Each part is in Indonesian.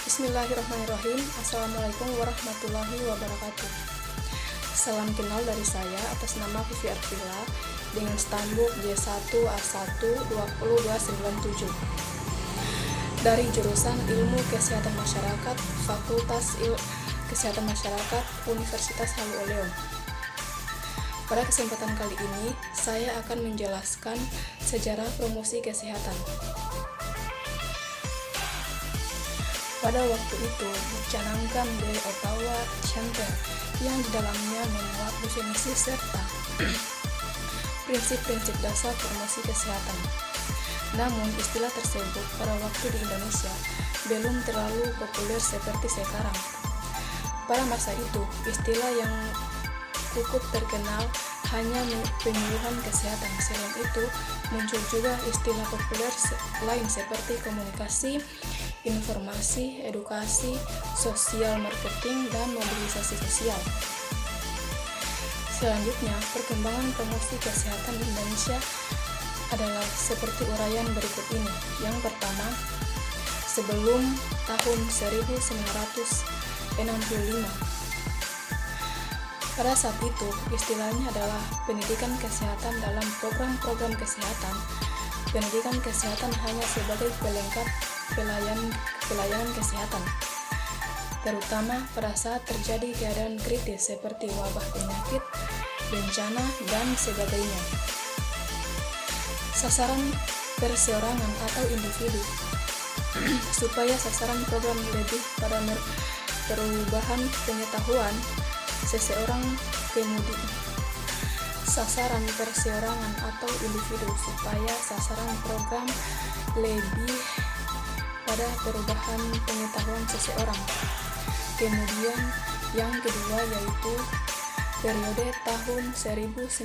Bismillahirrahmanirrahim. Assalamualaikum warahmatullahi wabarakatuh. Salam kenal dari saya atas nama Vivi Arvila dengan stambuk J1A1 20297 dari jurusan Ilmu Kesehatan Masyarakat Fakultas Kesehatan Masyarakat Universitas Halu Oleo. Pada kesempatan kali ini, saya akan menjelaskan sejarah promosi kesehatan. Pada waktu itu, dicanangkan di Ottawa Charter yang di dalamnya memuat definisi serta prinsip-prinsip dasar promosi kesehatan. Namun, istilah tersebut pada waktu di Indonesia belum terlalu populer seperti sekarang. Pada masa itu, istilah yang cukup terkenal hanya penyuluhan kesehatan. Selain itu, muncul juga istilah populer lain seperti komunikasi, informasi, edukasi, sosial marketing, dan mobilisasi sosial. Selanjutnya, perkembangan promosi kesehatan di Indonesia adalah seperti uraian berikut ini. Yang pertama, sebelum tahun 1965. Pada saat itu, istilahnya adalah pendidikan kesehatan dalam program-program kesehatan. Pendidikan kesehatan hanya sebagai pelengkap pelayanan kesehatan, terutama pada saat terjadi keadaan kritis seperti wabah penyakit, bencana, dan sebagainya. Sasaran perseorangan atau individu supaya sasaran program lebih pada perubahan pengetahuan seseorang kemudian. Sasaran perseorangan atau individu supaya sasaran program lebih pada perubahan pengetahuan seseorang. Kemudian yang kedua yaitu periode tahun 1965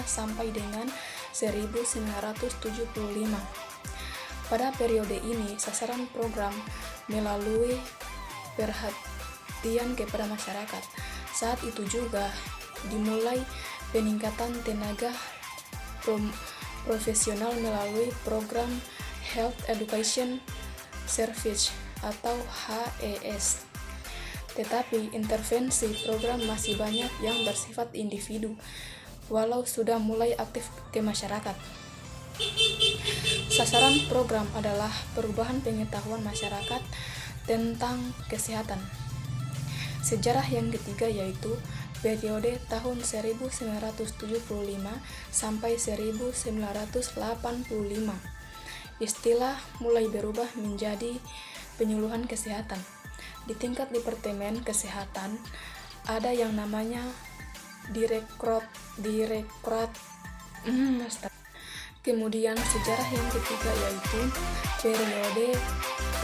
sampai dengan 1975. Pada periode ini sasaran program melalui perhatian kepada masyarakat. Saat itu juga dimulai peningkatan tenaga profesional melalui program Health Education Service atau HES. Tetapi intervensi program masih banyak yang bersifat individu, walau sudah mulai aktif ke masyarakat. Sasaran program adalah perubahan pengetahuan masyarakat tentang kesehatan. Sejarah yang ketiga yaitu periode tahun 1975 sampai 1985. Istilah mulai berubah menjadi penyuluhan kesehatan. Di tingkat Departemen Kesehatan ada yang namanya Direktorat. Kemudian sejarah yang ketiga yaitu periode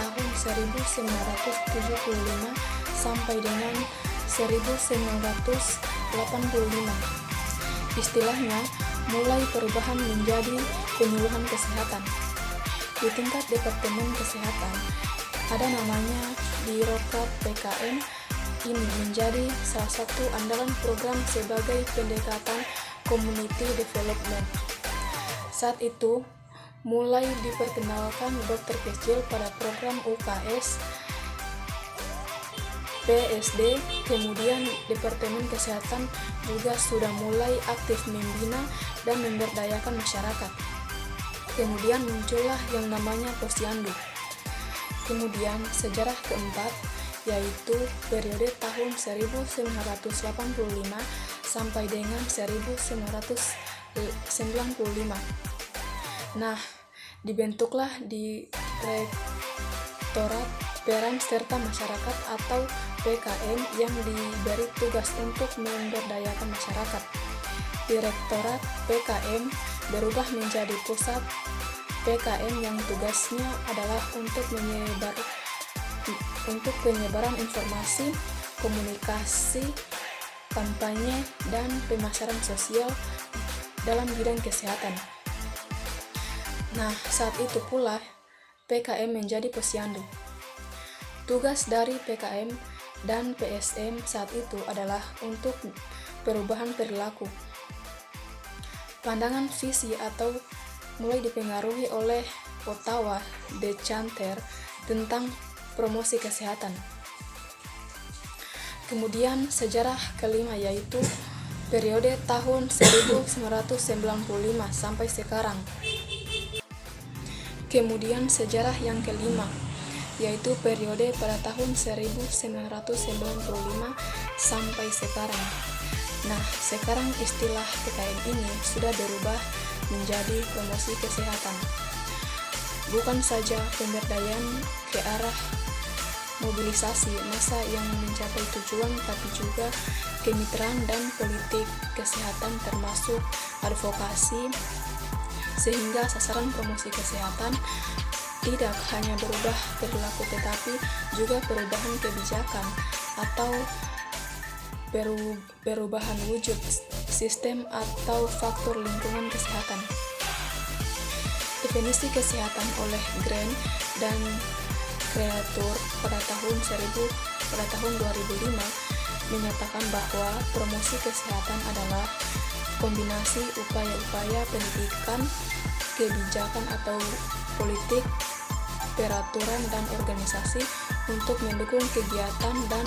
tahun 1975 sampai dengan 1985. Istilahnya mulai perubahan menjadi penyuluhan kesehatan. Di tingkat Departemen Kesehatan ada namanya Direktorat PKM. Ini menjadi salah satu andalan program sebagai pendekatan community development. Saat itu mulai diperkenalkan dokter kecil pada program UKS PSD. Kemudian Departemen Kesehatan juga sudah mulai aktif membina dan memberdayakan masyarakat. Kemudian muncullah yang namanya posyandu. Kemudian sejarah keempat yaitu periode tahun 1985 sampai dengan 1995. Nah, dibentuklah Direktorat Peran Serta Masyarakat atau PKM yang diberi tugas untuk memberdayakan masyarakat. Direktorat PKM berubah menjadi Pusat PKM yang tugasnya adalah untuk penyebaran informasi, komunikasi, kampanye, dan pemasaran sosial dalam bidang kesehatan. Nah, saat itu pula PKM menjadi posyandu. Tugas dari PKM dan PSM saat itu adalah untuk perubahan perilaku. Pandangan visi atau mulai dipengaruhi oleh Ottawa Charter tentang promosi kesehatan. Kemudian sejarah kelima yaitu periode tahun 1995 sampai sekarang. Kemudian sejarah yang kelima yaitu periode pada tahun 1995 sampai sekarang. Nah, sekarang istilah PKM ini sudah berubah menjadi promosi kesehatan. Bukan saja pemberdayaan ke arah mobilisasi massa yang mencapai tujuan, tapi juga kemitraan dan politik kesehatan termasuk advokasi, sehingga sasaran promosi kesehatan tidak hanya berubah perilaku tetapi juga perubahan kebijakan atau perubahan wujud sistem atau faktor lingkungan kesehatan. Definisi kesehatan oleh Grant dan Creator pada tahun 2005 menyatakan bahwa promosi kesehatan adalah kombinasi upaya-upaya pendidikan, kebijakan atau politik, peraturan dan organisasi untuk mendukung kegiatan dan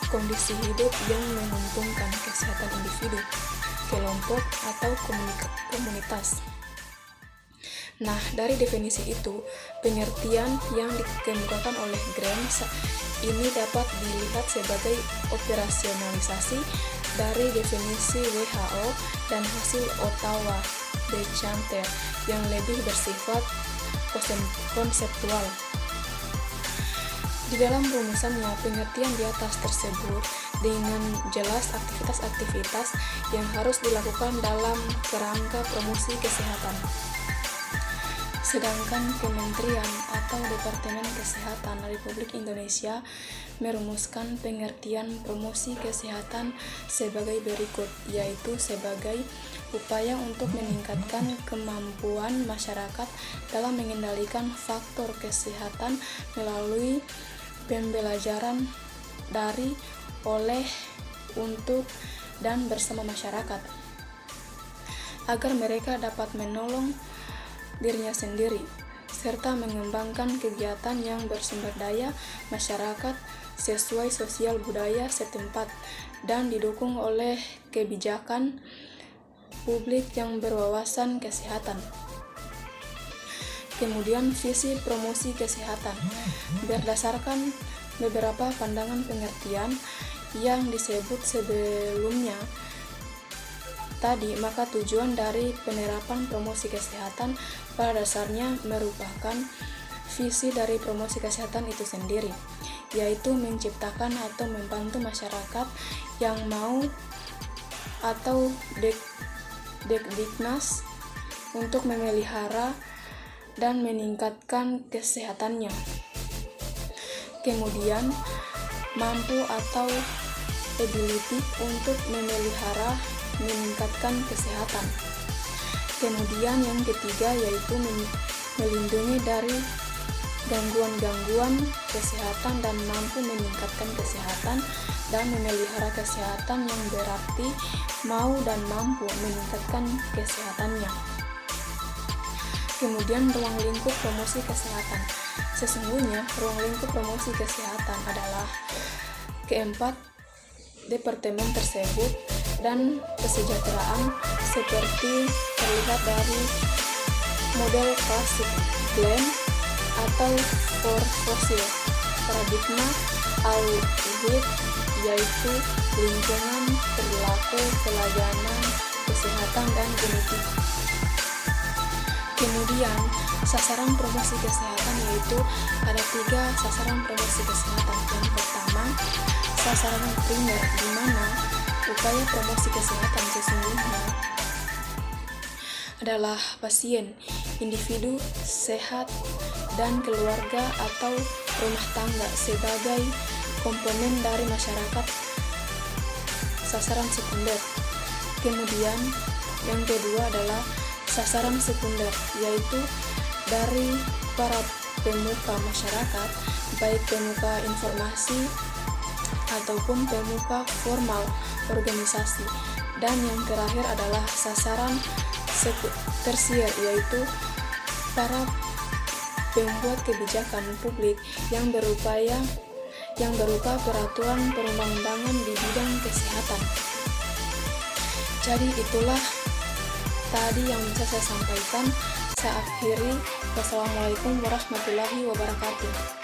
kondisi hidup yang menguntungkan kesehatan individu, kelompok atau komunitas. Nah, dari definisi itu, pengertian yang dikemukakan oleh Grant ini dapat dilihat sebagai operasionalisasi dari definisi WHO dan hasil Ottawa de Chanter yang lebih bersifat konseptual. Di dalam rumusannya, pengertian di atas tersebut dengan jelas aktivitas-aktivitas yang harus dilakukan dalam kerangka promosi kesehatan. Sedangkan Kementerian atau Departemen Kesehatan Republik Indonesia merumuskan pengertian promosi kesehatan sebagai berikut, yaitu sebagai upaya untuk meningkatkan kemampuan masyarakat dalam mengendalikan faktor kesehatan melalui pembelajaran dari, oleh, untuk, dan bersama masyarakat, agar mereka dapat menolong dirinya sendiri, serta mengembangkan kegiatan yang bersumber daya masyarakat sesuai sosial budaya setempat dan didukung oleh kebijakan publik yang berwawasan kesehatan. Kemudian visi promosi kesehatan berdasarkan beberapa pandangan pengertian yang disebut sebelumnya tadi, maka tujuan dari penerapan promosi kesehatan pada dasarnya merupakan visi dari promosi kesehatan itu sendiri, yaitu menciptakan atau membantu masyarakat yang mau atau dekdiknas untuk memelihara dan meningkatkan kesehatannya. Kemudian mampu atau ability untuk memelihara, meningkatkan kesehatan. Kemudian yang ketiga yaitu melindungi dari gangguan-gangguan kesehatan dan mampu meningkatkan kesehatan dan memelihara kesehatan yang berarti mau dan mampu meningkatkan kesehatannya. Kemudian ruang lingkup promosi kesehatan. Sesungguhnya ruang lingkup promosi kesehatan adalah keempat departemen tersebut dan kesejahteraan seperti terlihat dari model klasik Glenn atau fosil paradigma Auschwitz, yaitu lingkungan, perilaku, pelayanan, kesehatan, dan genetik. Kemudian sasaran promosi kesehatan yaitu ada 3 sasaran promosi kesehatan. Yang pertama, sasaran primer, di mana upaya promosi kesehatan sesungguhnya adalah pasien, individu sehat, dan keluarga atau rumah tangga sebagai komponen dari masyarakat. Sasaran sekunder. Kemudian yang kedua adalah sasaran sekunder, yaitu dari para pemuka masyarakat, baik pemuka informasi ataupun pemuka formal organisasi. Dan yang terakhir adalah sasaran tersier, yaitu para pembuat kebijakan publik yang berupa peraturan perundang-undangan di bidang kesehatan. Jadi itulah tadi yang bisa saya sampaikan. Saya akhiri. Wassalamualaikum warahmatullahi wabarakatuh.